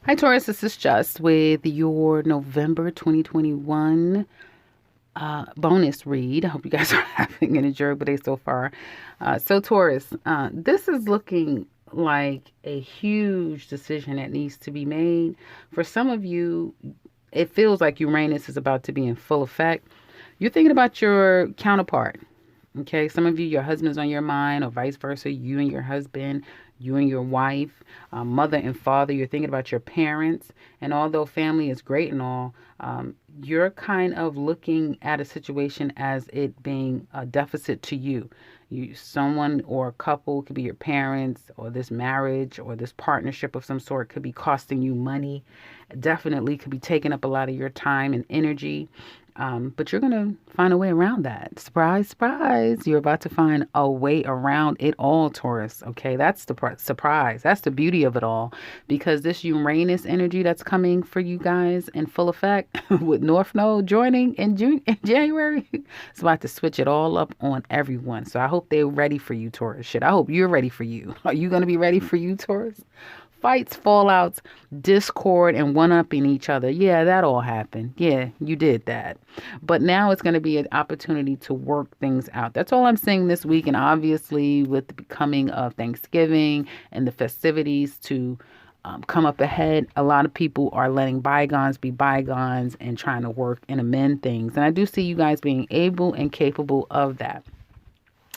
Hi, Taurus. This is Just with your November 2021 bonus read. I hope you guys are having an enjoyable day so far. Taurus, this is looking like a huge decision that needs to be made. For some of you, it feels like Uranus is about to be in full effect. You're thinking about your counterpart. Okay, some of you, your husband's on your mind, or vice versa, you and your husband, you and your wife, mother and father, you're thinking about your parents. And although family is great and all, you're kind of looking at a situation as it being a deficit to you. Someone or a couple could be your parents, or this marriage or this partnership of some sort could be costing you money. Definitely could be taking up a lot of your time and energy. But you're going to find a way around that. Surprise, surprise. You're about to find a way around it all, Taurus. Okay, that's the part. Surprise. That's the beauty of it all. Because this Uranus energy that's coming for you guys in full effect with North Node joining in January, it's about to switch it all up on everyone. So I hope they're ready for you, Taurus. Shit, I hope you're ready for you. Are you going to be ready for you, Taurus? Fights, fallouts, discord, and one-upping each other. Yeah, that all happened. Yeah, you did that. But now it's going to be an opportunity to work things out. That's all I'm saying this week. And obviously, with the becoming of Thanksgiving and the festivities to come up ahead, a lot of people are letting bygones be bygones and trying to work and amend things. And I do see you guys being able and capable of that.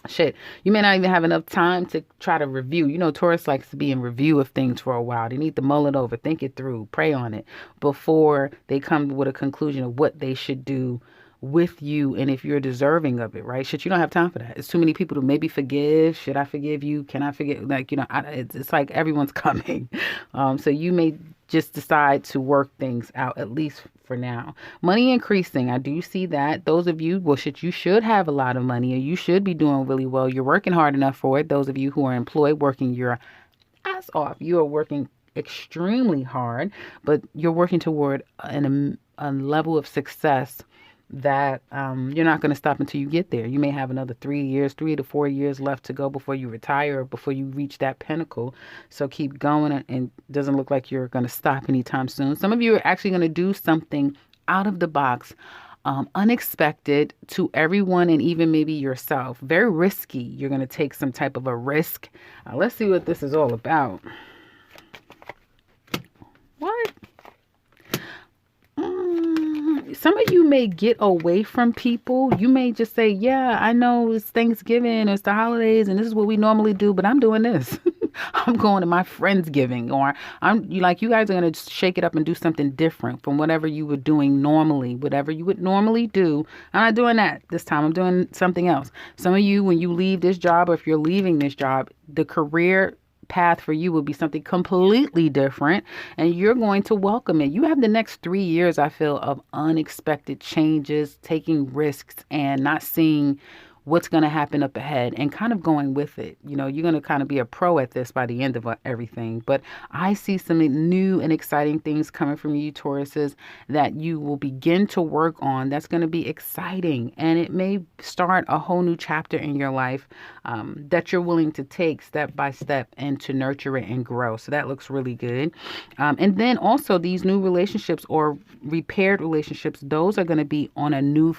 Shit, you may not even have enough time to try to review. You know, Taurus likes to be in review of things for a while. They need to mull it over, think it through, pray on it before they come with a conclusion of what they should do with you and if you're deserving of it, right? Shit, you don't have time for that. It's too many people to maybe forgive. Should I forgive you? Can I forgive? Like, it's like everyone's coming. So you may just decide to work things out, at least for now. Money increasing. I do see that. Those of you, well, shit, you should have a lot of money or you should be doing really well. You're working hard enough for it. Those of you who are employed, working your ass off. You are working extremely hard, but you're working toward a level of success that you're not going to stop until you get there. You may have another 3 years, 3 to 4 years left to go before you retire or before you reach that pinnacle. So keep going, and it doesn't look like you're going to stop anytime soon. Some of you are actually going to do something out of the box, unexpected to everyone and even maybe yourself. Very risky. You're going to take some type of a risk. Let's see what this is all about. What? Some of you may get away from people. You may just say, yeah, I know it's Thanksgiving, it's the holidays, and this is what we normally do, but I'm doing this. I'm going to my Friendsgiving, or you guys are going to shake it up and do something different from whatever you were doing normally, whatever you would normally do. I'm not doing that this time. I'm doing something else. Some of you, when you leave this job, or if you're leaving this job, the career path for you will be something completely different, and you're going to welcome it. You have the next 3 years, I feel, of unexpected changes, taking risks, and not seeing what's going to happen up ahead and kind of going with it. You know, you're going to kind of be a pro at this by the end of everything. But I see some new and exciting things coming from you, Tauruses, that you will begin to work on. That's going to be exciting. And it may start a whole new chapter in your life that you're willing to take step by step and to nurture it and grow. So that looks really good. And then also these new relationships or repaired relationships, those are going to be on a new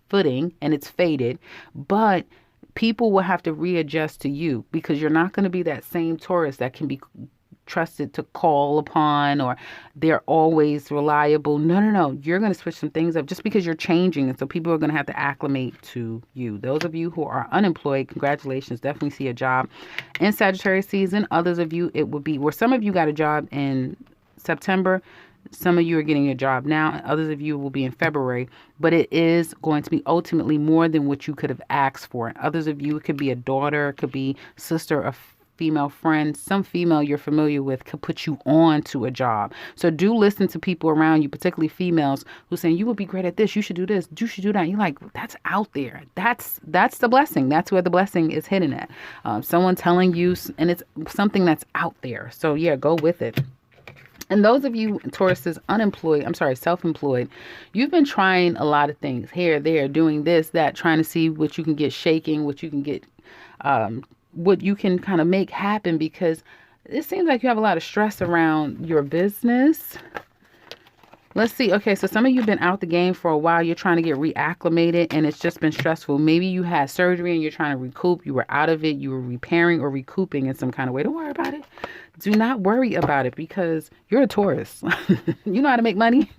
footing and it's faded, but people will have to readjust to you because you're not going to be that same Taurus that can be trusted to call upon, or they're always reliable. No. You're going to switch some things up just because you're changing. And so people are going to have to acclimate to you. Those of you who are unemployed, congratulations. Definitely see a job in Sagittarius season. Others of you, it would be where some of you got a job in September. Some of you are getting a job now, and others of you will be in February, but it is going to be ultimately more than what you could have asked for. And others of you, it could be a daughter, it could be sister, a female friend, some female you're familiar with could put you on to a job. So do listen to people around you, particularly females, who saying you would be great at this, you should do this, you should do that. You're like, that's out there. That's the blessing. That's where the blessing is hidden at. Someone telling you, and it's something that's out there. So yeah, go with it. And those of you, Tauruses, self-employed, you've been trying a lot of things here, there, doing this, that, trying to see what you can get shaking, what you can get, what you can kind of make happen, because it seems like you have a lot of stress around your business. Let's see. Okay, so some of you have been out the game for a while. You're trying to get reacclimated and it's just been stressful. Maybe you had surgery and you're trying to recoup. You were out of it. You were repairing or recouping in some kind of way. Don't worry about it. Do not worry about it because you're a Taurus. You know how to make money.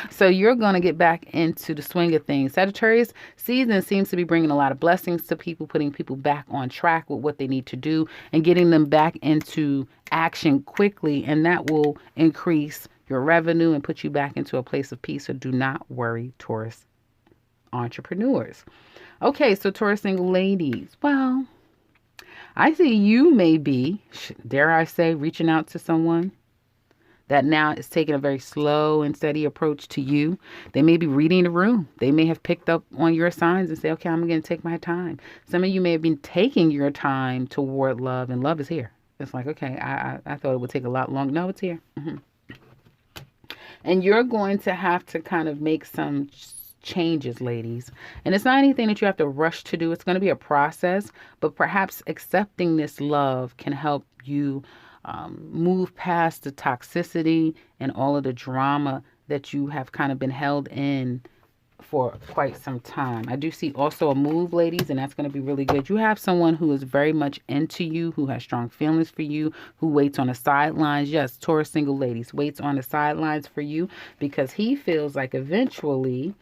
So you're going to get back into the swing of things. Sagittarius season seems to be bringing a lot of blessings to people, putting people back on track with what they need to do and getting them back into action quickly. And that will increase your revenue and put you back into a place of peace. So do not worry, Taurus entrepreneurs. Okay, so Taurus single ladies. Well, I see you may be, dare I say, reaching out to someone that now is taking a very slow and steady approach to you. They may be reading the room. They may have picked up on your signs and say, okay, I'm going to take my time. Some of you may have been taking your time toward love, and love is here. It's like, okay, I thought it would take a lot longer. No, it's here. And you're going to have to kind of make some changes, ladies. And it's not anything that you have to rush to do. It's going to be a process, but perhaps accepting this love can help you move past the toxicity and all of the drama that you have kind of been held in for quite some time. I do see also a move, ladies, and that's going to be really good. You have someone who is very much into you, who has strong feelings for you, who waits on the sidelines. Yes, Taurus single ladies, waits on the sidelines for you because he feels like eventually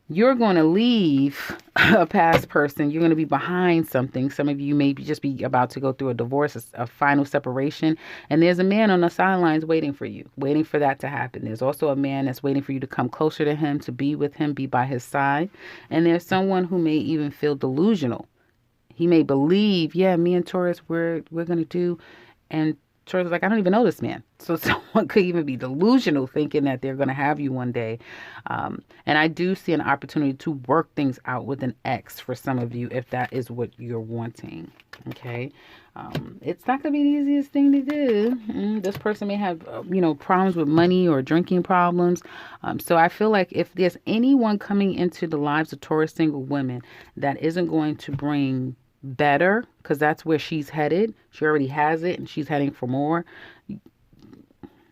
you're going to leave a past person. You're going to be behind something. Some of you may just be about to go through a divorce, a final separation. And there's a man on the sidelines waiting for you, waiting for that to happen. There's also a man that's waiting for you to come closer to him, to be with him, be by his side. And there's someone who may even feel delusional. He may believe, yeah, me and Taurus, we're going to do. And Taurus is like, I don't even know this man. So someone could even be delusional thinking that they're going to have you one day. And I do see an opportunity to work things out with an ex for some of you if that is what you're wanting. Okay. It's not going to be the easiest thing to do. This person may have, problems with money or drinking problems. So I feel like if there's anyone coming into the lives of Taurus single women that isn't going to bring better, because that's where she's headed. She already has it and she's heading for more.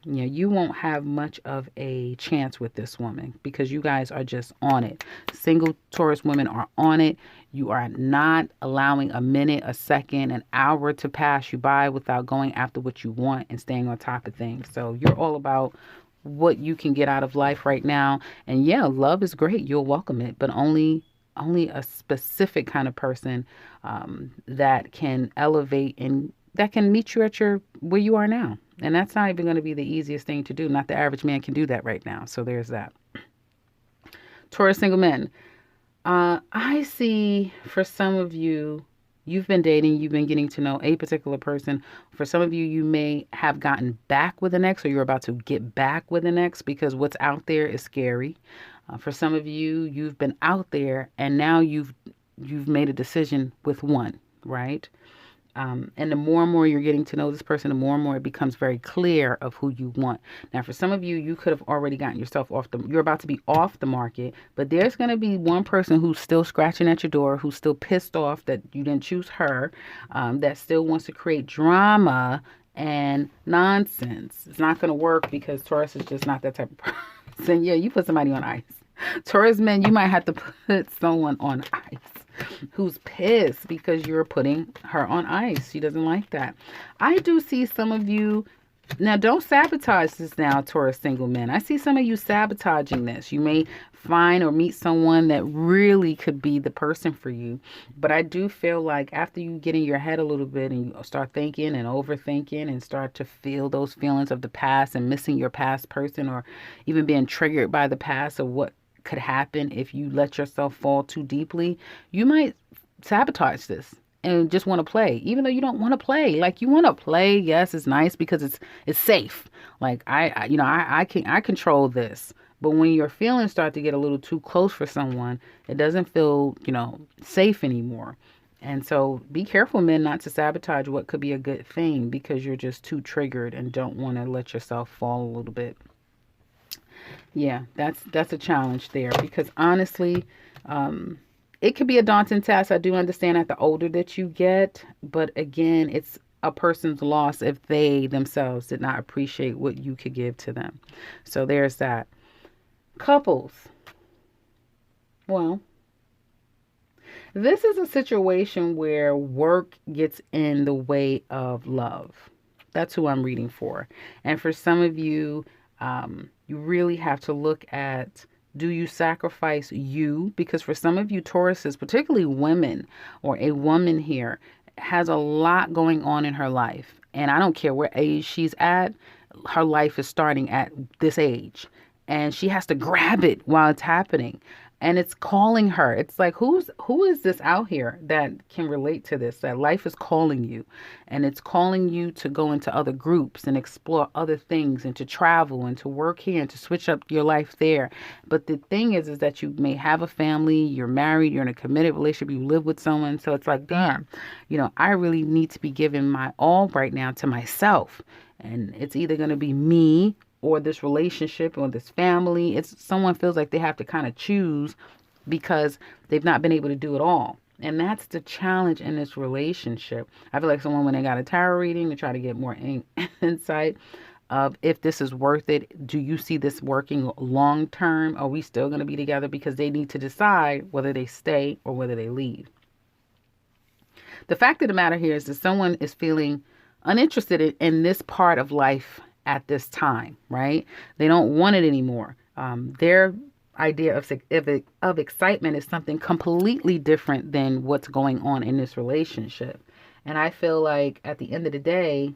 You won't have much of a chance with this woman because you guys are just on it. Single Taurus women are on it. You are not allowing a minute, a second, an hour to pass you by without going after what you want and staying on top of things. So you're all about what you can get out of life right now. And yeah, love is great. You'll welcome it, but only a specific kind of person that can elevate and that can meet you at where you are now. And that's not even going to be the easiest thing to do. Not the average man can do that right now. So there's that. Taurus single men. I see for some of you, you've been dating, you've been getting to know a particular person. For some of you, you may have gotten back with an ex or you're about to get back with an ex because what's out there is scary. For some of you, you've been out there and now you've made a decision with one, right? And the more and more you're getting to know this person, the more and more it becomes very clear of who you want. Now, for some of you, you could have already gotten yourself you're about to be off the market, but there's going to be one person who's still scratching at your door, who's still pissed off that you didn't choose her, that still wants to create drama and nonsense. It's not going to work because Taurus is just not that type of person. Yeah, you put somebody on ice. Taurus men, you might have to put someone on ice who's pissed because you're putting her on ice. She doesn't like that. I do see some of you. Now, don't sabotage this now, Taurus single men. I see some of you sabotaging this. You may find or meet someone that really could be the person for you. But I do feel like after you get in your head a little bit and you start thinking and overthinking and start to feel those feelings of the past and missing your past person or even being triggered by the past of what could happen if you let yourself fall too deeply, you might sabotage this and just want to play, even though you don't want to play. Like, you want to play, yes, it's nice because it's safe. Like I control this. But when your feelings start to get a little too close for someone, it doesn't feel, safe anymore. And so be careful, men, not to sabotage what could be a good thing because you're just too triggered and don't want to let yourself fall a little bit. Yeah, that's a challenge there because honestly, it could be a daunting task. I do understand that the older that you get, but again, it's a person's loss if they themselves did not appreciate what you could give to them. So there's that. Couples. Well, this is a situation where work gets in the way of love. That's who I'm reading for. And for some of you, you really have to look at, do you sacrifice you? Because for some of you Tauruses, particularly women, or a woman here, has a lot going on in her life. And I don't care what age she's at, her life is starting at this age. And she has to grab it while it's happening. And it's calling her. It's like, who is this out here that can relate to this? That life is calling you, and it's calling you to go into other groups and explore other things, and to travel and to work here and to switch up your life there. But the thing is that you may have a family, you're married, you're in a committed relationship, you live with someone. So it's like, damn, I really need to be giving my all right now to myself. And it's either going to be me or this relationship or this family. It's someone feels like they have to kind of choose because they've not been able to do it all. And that's the challenge in this relationship. I feel like someone, when they got a tarot reading, to try to get more insight of if this is worth it. Do you see this working long term? Are we still going to be together? Because they need to decide whether they stay or whether they leave. The fact of the matter here is that someone is feeling uninterested in this part of life at this time, right? They don't want it anymore. Their idea of excitement is something completely different than what's going on in this relationship. And I feel like at the end of the day,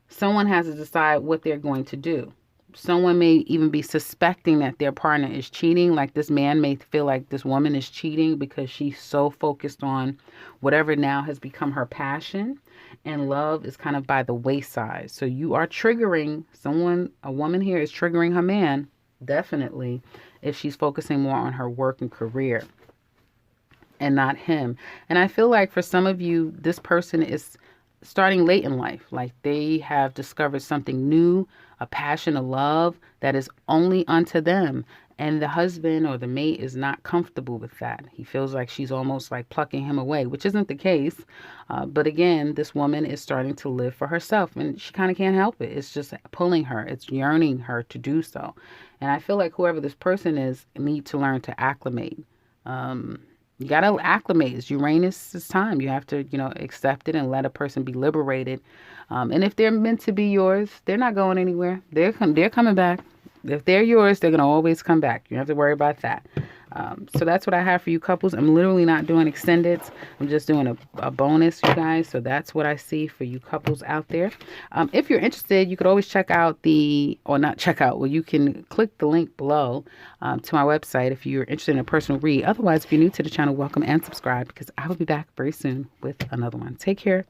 someone has to decide what they're going to do. Someone may even be suspecting that their partner is cheating. Like, this man may feel like this woman is cheating because she's so focused on whatever now has become her passion, and love is kind of by the wayside. So you are triggering someone. A woman here is triggering her man, definitely, if she's focusing more on her work and career and not him. And I feel like for some of you, this person is starting late in life. Like, they have discovered something new, a passion, a love that is only unto them. And the husband or the mate is not comfortable with that. He feels like she's almost like plucking him away, which isn't the case. But again, this woman is starting to live for herself, and she kind of can't help it. It's just pulling her. It's yearning her to do so. And I feel like whoever this person is need to learn to acclimate. You got to acclimate. It's Uranus' time. You have to, accept it and let a person be liberated. And if they're meant to be yours, they're not going anywhere. They're coming back. If they're yours, they're going to always come back. You don't have to worry about that. So that's what I have for you couples. I'm literally not doing extendeds. I'm just doing a bonus, you guys. So that's what I see for you couples out there. If you're interested, you could always check out you can click the link below to my website if you're interested in a personal read. Otherwise, if you're new to the channel, welcome and subscribe, because I will be back very soon with another one. Take care.